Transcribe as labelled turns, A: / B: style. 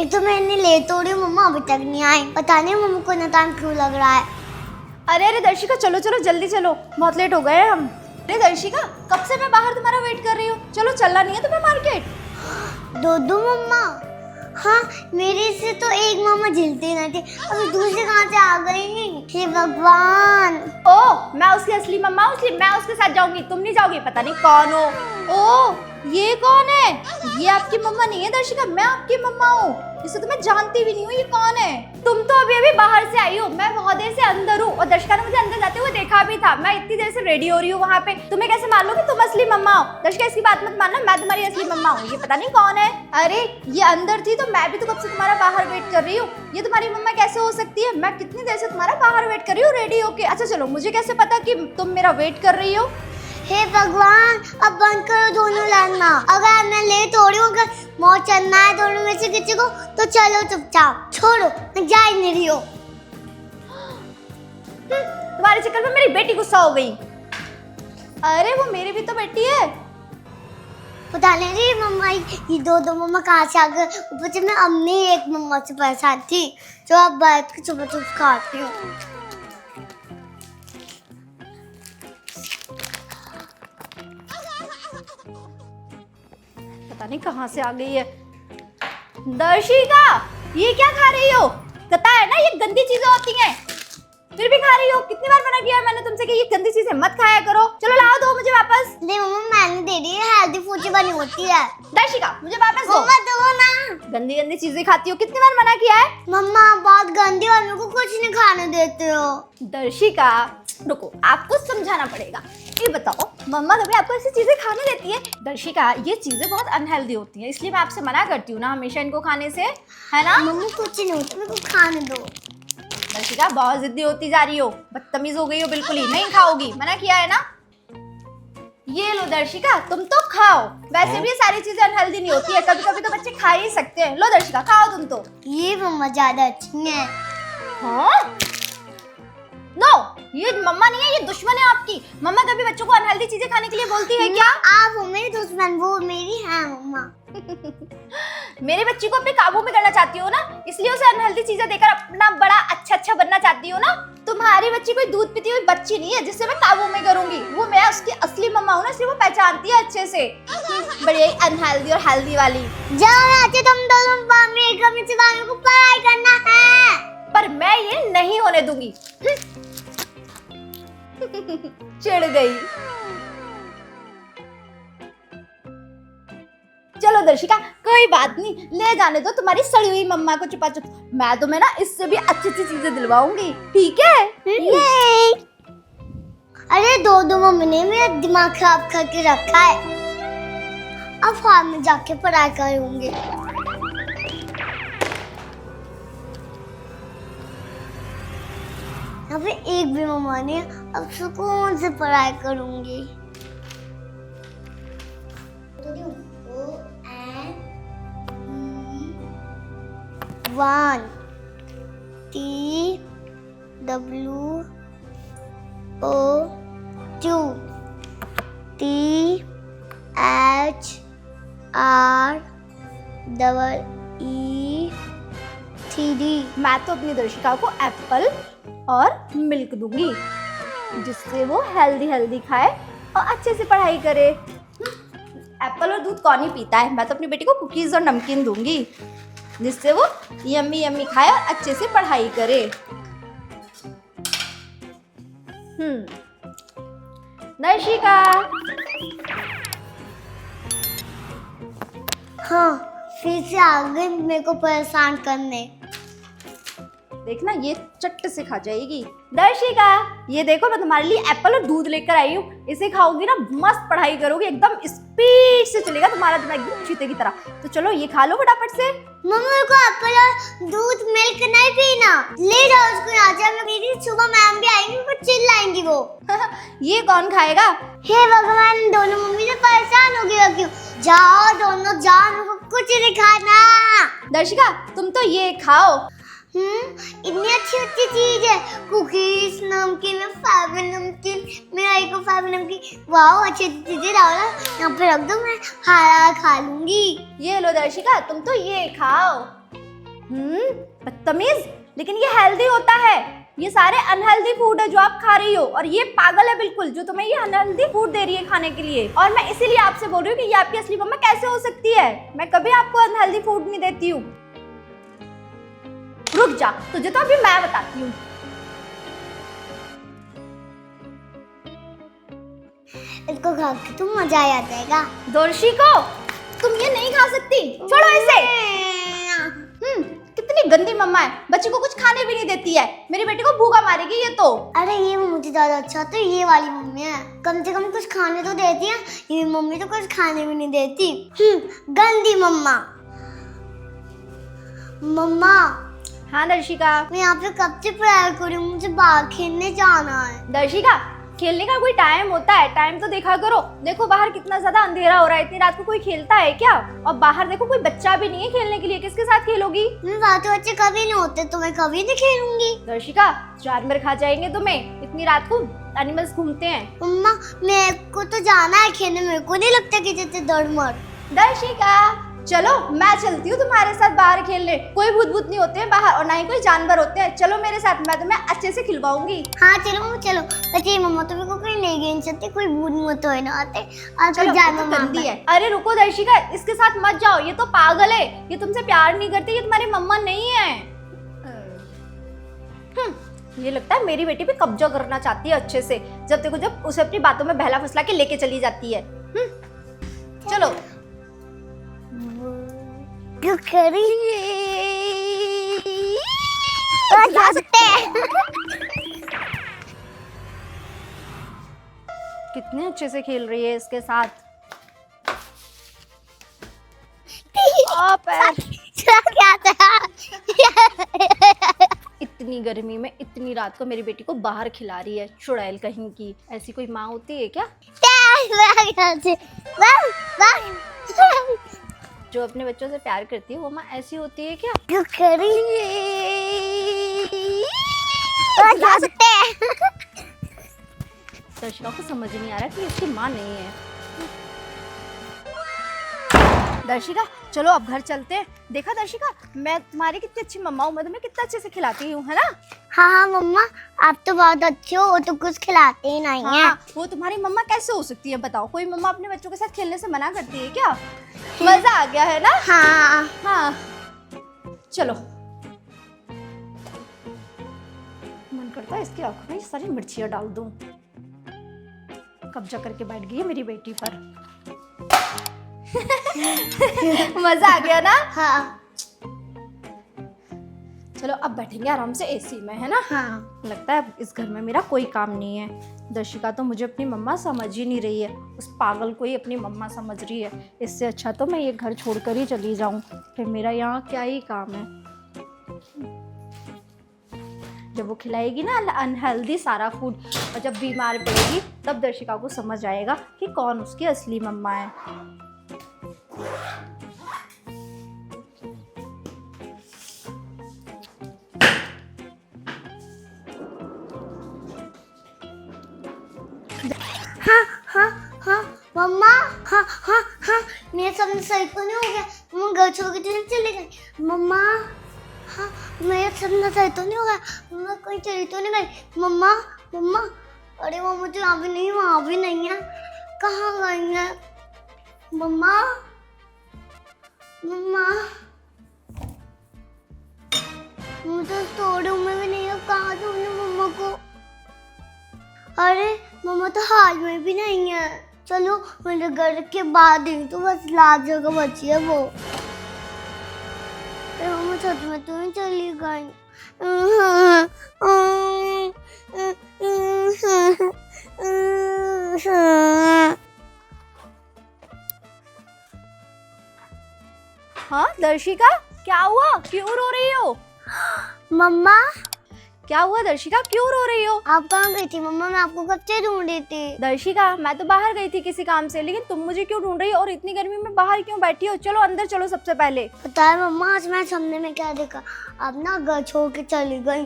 A: एक तो मैंने लेट हो रही हूँ, मम्मा अभी तक नहीं आई। पता नहीं मम्मा को इतना टाइम क्यों लग रहा है।
B: अरे अरे दर्शिका, चलो चलो जल्दी चलो, बहुत लेट हो गए हम। अरे दर्शिका, कब से मैं बाहर तुम्हारा वेट कर रही हूँ। चलो, चलना नहीं है तुम्हें मार्केट?
A: दो मम्मा। हाँ, मेरे से तो एक मम्मा झिलती नहीं थी, अभी दूसरे कहाँ से आ गई। हे भगवान।
B: ओ, मैं उसकी असली मम्मा हूँ, इसलिए मैं उसके साथ जाऊंगी, तुम नहीं जाओगी। पता नहीं कौन हो। ओ, ये कौन है? ये आपकी मम्मा नहीं है दर्शिका, मैं आपकी मम्मा हूँ। इसे तो मैं जानती भी नहीं हूँ, ये कौन है? तुम तो अभी अभी बाहर से आई हो, मैं बहुत देर से अंदर हूँ और दर्शिका ने मुझे अंदर जाते हुए देखा भी था। मैं इतनी देर से रेडी हो रही हूँ वहाँ पे, तुम्हें कैसे मान लो कि तुम असली मम्मा हो? दर्शिका, इसकी बात मत मानना, मैं तुम्हारी असली मम्मा हूँ। ये पता नहीं कौन है। अरे, ये अंदर थी तो मैं भी तो कब से तुम्हारा बाहर वेट कर रही हूँ। ये तुम्हारी मम्मा कैसे हो सकती है? मैं कितनी देर से तुम्हारा बाहर वेट कर रही हूँ रेडी होके। अच्छा चलो, मुझे कैसे पता कि तुम मेरा वेट कर रही हो?
A: हे भगवान, अब बंद करो दोनों लड़ना। अगर मैं लेट हो रही हूँ, अगर मौत चलना है दोनों में से किसी को, तो चलो चुपचाप, छोड़ो, मैं जा ही नहीं रही हूँ।
B: तुम्हारे चक्कर में मेरी बेटी गुस्सा हो गई। अरे, वो मेरी भी तो बेटी है।
A: पता नहीं जी मम्मा, ये दो मम्मा कहाँ से आ गए। ऊपर से मैं अपनी एक मम्मा से परेशान थी, जो अब बैठ के चुप चुप खाती हूँ।
B: पता नहीं कहाँ से आ गई है। दर्शिका, ये क्या खा रही हो? पता है ना ये गंदी चीजें होती हैं, फिर भी खा रही हो। कितनी बार मना किया है मैंने तुमसे कि ये गंदी चीजें मत खाया करो। चलो लाओ, दो मुझे वापस।
A: नहीं मम्मा, मैंने दे दी है, हेल्दी फूड बनी होती है।
B: दर्शिका, मुझे वापस दो।
A: मम्मा दो ना।
B: गंदी गंदी चीजें खाती हो, कितनी बार मना किया है।
A: मम्मा बहुत गंदी और मेरे को कुछ नहीं खाने देते हो।
B: दर्शिका, रुको, आपको समझाना पड़ेगा। ये बताओ, मम्मा कभी आपको ऐसी चीजें खाने देती है? दर्शिका, ये चीजें बहुत अनहेल्दी होती हैं, इसलिए मैं आपसे मना करती हूँ ना हमेशा इनको खाने से, है ना?
A: मम्मी कुछ नहीं होता, मेरे को खाने दो।
B: दर्शिका, बहुत जिद्दी होती जा रही हो, बदतमीज हो गई हो बिल्कुल ही। नहीं खाओगी, मना किया है ना। ये लो दर्शिका, तुम तो खाओ। वैसे भी ये सारी चीजें अनहेल्दी नहीं होती है, कभी कभी तो बच्चे खा ही सकते हैं। लो दर्शिका, खाओ तुम तो।
A: ये मम्मा ज्यादा अच्छी है।
B: हाँ? नो, ये मम्मा नहीं है, ये दुश्मन है आपकी। मम्मा कभी बच्चों को अनहेल्दी चीजें खाने के लिए बोलती है क्या?
A: आप हो मेरी दुश्मन, वो मेरी है मम्मा।
B: मेरे बच्ची को अपने काबू में करना चाहती हो ना, इसलिए उसे अनहेल्दी चीजें देकर अपना बड़ा अच्छा बनना चाहती हो ना। तुम्हारी बच्ची कोई दूध पीती हुई बच्ची नहीं है जिससे मैं काबू में करूंगी। वो मैं उसकी असली मम्मा हूँ ना, इसलिए वो पहचानती है अच्छे से। बड़ी अनहेल्दी और हेल्दी वाली।
A: जाओ राजे, तुम दोनों मेरे से बाहर को पढ़ाई करना है।
B: पर मैं ये नहीं होने दूंगी। चिढ़ गई। चलो दर्शिका, कोई बात नहीं, ले जाने दो तुम्हारी सड़ी हुई मम्मा को चुपा चुप। मैं तुम्हें ना इससे भी अच्छी अच्छी चीजें दिलवाऊंगी, ठीक है?
A: ये अरे दो मम्मी ने मेरा दिमाग खराब करके रखा है। अब फार्म में जाके पढ़ाई करूंगी। यहाँ पे एक भी मम्मा नहीं, अब सुकून से पढ़ाई करूंगी। One T W O 2 T H R E 3D।
B: मैं तो अपनी दर्शिका को एप्पल और मिल्क दूंगी, जिससे वो हेल्दी खाए और अच्छे से पढ़ाई करे। एप्पल और दूध कौन ही पीता है? मैं तो अपनी बेटी को कुकीज और नमकीन दूंगी, जिससे वो यम्मी खाए और अच्छे से पढ़ाई करे। दर्शिका।
A: हाँ, फिर से आ गई मेरे को परेशान करने।
B: देखना, ये चट्ट से खा जाएगी। दर्शिका, ये देखो, मैं तुम्हारे लिए एप्पल और दूध लेकर आई हूँ। इसे खाओगी ना, मस्त पढ़ाई करोगी, एकदम स्पीड से चलेगा तुम्हारा दिमाग, एकदम चीते की तरह। तो चलो ये खा लो फटाफट से।
A: मम्मी को एप्पल और दूध मिल्क नहीं पीना, ले जाओ उसको यहाँ से। मेरी सुबह मैम भी आएंगी, वो चिल्लाएंगी वो।
B: ये कौन खाएगा?
A: हे भगवान, दोनों मम्मी से परेशान हो गया क्यों? जाओ दोनों जाओ, मेरे को कुछ नहीं खाना।
B: दर्शिका, तुम तो ये खाओ।
A: इतनी अच्छी चीज है, कुकीज, नमकीन, फाइबर नमकीन, मेरा एक फाइबर नमकीन। वाह, अच्छी चीजें लाओ ना, यहाँ पे रख दो, मैं खा लूंगी।
B: ये लो दर्शिका, तुम तो ये खाओ। बदतमीज। लेकिन ये हेल्दी होता है, ये सारे अनहेल्दी फूड है जो आप खा रही हो, और ये पागल है बिल्कुल जो तुम्हें ये अनहेल्दी फूड दे रही है खाने के लिए। और मैं इसीलिए आपसे बोल रही हूँ कि ये आपकी असली मम्मा कैसे हो सकती है। मैं कभी आपको अनहेल्दी फूड नहीं देती हूँ। रुक जा, तुझे तो अभी मैं बताती हूँ।
A: इसको खा के तुम मजा आ जाएगा।
B: दोर्शी को तुम ये नहीं खा सकती, छोड़ो इसे। कितनी गंदी मम्मा है, बच्चे को कुछ खाने भी नहीं देती है। मेरी बेटी को भूखा मारेगी ये तो।
A: अरे ये मुझे ज्यादा अच्छा तो ये वाली मम्मी है, कम से कम कुछ खाने तो देती है। ये मम्मी तो कुछ खाने भी नहीं देती। गंदी मम्मा। मम्मा।
B: हाँ दर्शिका।
A: मैं यहाँ पे कब से प्रेयर कर रही हूँ, मुझे बाहर खेलने जाना है।
B: दर्शिका, खेलने का कोई टाइम होता है, टाइम तो देखा करो। देखो बाहर कितना ज्यादा अंधेरा हो रहा है, इतनी रात को कोई खेलता है क्या? और बाहर देखो कोई बच्चा भी नहीं है खेलने के लिए, किसके साथ खेलोगी?
A: बच्चे कभी नहीं होते तो मैं कभी नहीं खेलूंगी।
B: दर्शिका, जानवर खा जाएंगे तुम्हें, इतनी रात को एनिमल्स घूमते हैं।
A: मम्मा मेरे को तो जाना है खेलने, मेरे को नहीं लगता कि जैसे दौड़ मर।
B: दर्शिका चलो, मैं चलती हूँ तुम्हारे साथ बाहर खेलने। कोई भूत भूत नहीं होते हैं बाहर, और ना ही कोई जानवर होते हैं। चलो मेरे साथ, मैं तुम्हें अच्छे से खिलवाऊंगी।
A: हाँ चलो चलो। अच्छा मम्मा तुम्हें को कोई ले गए सकते, कोई भूत मत हो ना आते।
B: चलो,
A: जानवर
B: तो गंदी है। अरे रुको दर्शिका, इसके साथ मत जाओ, ये तो पागल है, ये तुमसे प्यार नहीं करती, ये तुम्हारी मम्मा नहीं है। ये लगता है मेरी बेटी पे कब्जा करना चाहती है अच्छे से, जब देखो जब उसे अपनी बातों में बहला फुसला के लेके चली जाती है। चलो
A: क्यों करी जा सकते हैं।
B: कितने अच्छे से खेल रही है इसके साथ।
A: क्या था?
B: इतनी गर्मी में इतनी रात को मेरी बेटी को बाहर खिला रही है, चुड़ैल कहीं की। ऐसी कोई माँ होती है क्या जो अपने बच्चों से प्यार करती है? वो माँ ऐसी होती है क्या?
A: क्यों करी जा सकते हैं।
B: दर्शिका को समझ नहीं आ रहा कि इसकी माँ नहीं है। दर्शिका चलो अब घर चलते हैं। देखा दर्शिका, मैं तुम्हारी कितनी अच्छी मम्मा हूँ, मैं तुम्हें कितना अच्छे से खिलाती हूँ, है ना?
A: हाँ मम्मा आप तो बहुत अच्छे हो, वो तो कुछ खिलाते ही नहीं है।
B: वो तुम्हारी मम्मा कैसे हो सकती है बताओ? कोई मम्मा अपने बच्चों के साथ खेलने से मना करती है क्या? मजा आ गया है ना? हाँ चलो। मन करता है इसकी आंखों में सारी मिर्चियाँ डाल दूं। कब्जा करके बैठ गई है मेरी बेटी पर। मजा आ गया ना?
A: हाँ
B: चलो अब बैठेंगे आराम से एसी में, है ना?
A: हाँ।
B: लगता है इस घर में मेरा कोई काम नहीं है। दर्शिका तो मुझे अपनी मम्मा समझ ही नहीं रही है, उस पागल को ही अपनी मम्मा समझ रही है। इससे अच्छा तो मैं ये घर छोड़कर ही चली जाऊं, फिर मेरा यहाँ क्या ही काम है। जब वो खिलाएगी ना अनहेल्दी सारा फूड, और जब बीमार पड़ेगी तब दर्शिका को समझ आएगा कि कौन उसकी असली मम्मा है।
A: हाँ मम्मा। हाँ मेरे सामने सही तो नहीं हो गया? मम्मा घर छोड़ के तो चले गए? मम्मा हाँ मेरे सामने सही तो नहीं हो गया? मम्मा कहीं चली तो नहीं गई? मम्मा मम्मा अरे वो मुझे यहाँ भी नहीं, वहाँ भी नहीं है, कहाँ गई है मम्मा? मम्मा मुझे स्टोर रूम में भी नहीं है, कहाँ ढूंढूं मम्मा को? अरे मम्मा तो हाल में भी नहीं है। चलो मेरे घर के बाद ही तो बस लास्ट जगह बची है वो। मम्मा छत में तो नहीं चली गई।
B: हाँ दर्शिका, क्या हुआ? क्यों रो रही हो?
A: मम्मा
B: क्या हुआ दर्शिका, क्यों रो रही हो?
A: आप कहाँ गई थी मम्मा? मैं आपको कब से ढूंढ रही थी।
B: दर्शिका मैं तो बाहर गई थी किसी काम से, लेकिन तुम मुझे क्यों ढूंढ रही हो और इतनी गर्मी में बाहर क्यों बैठी हो? चलो अंदर चलो सबसे पहले।
A: पता है मम्मा आज मैं सपने में क्या देखा? आप ना घर छोड़ के चली गई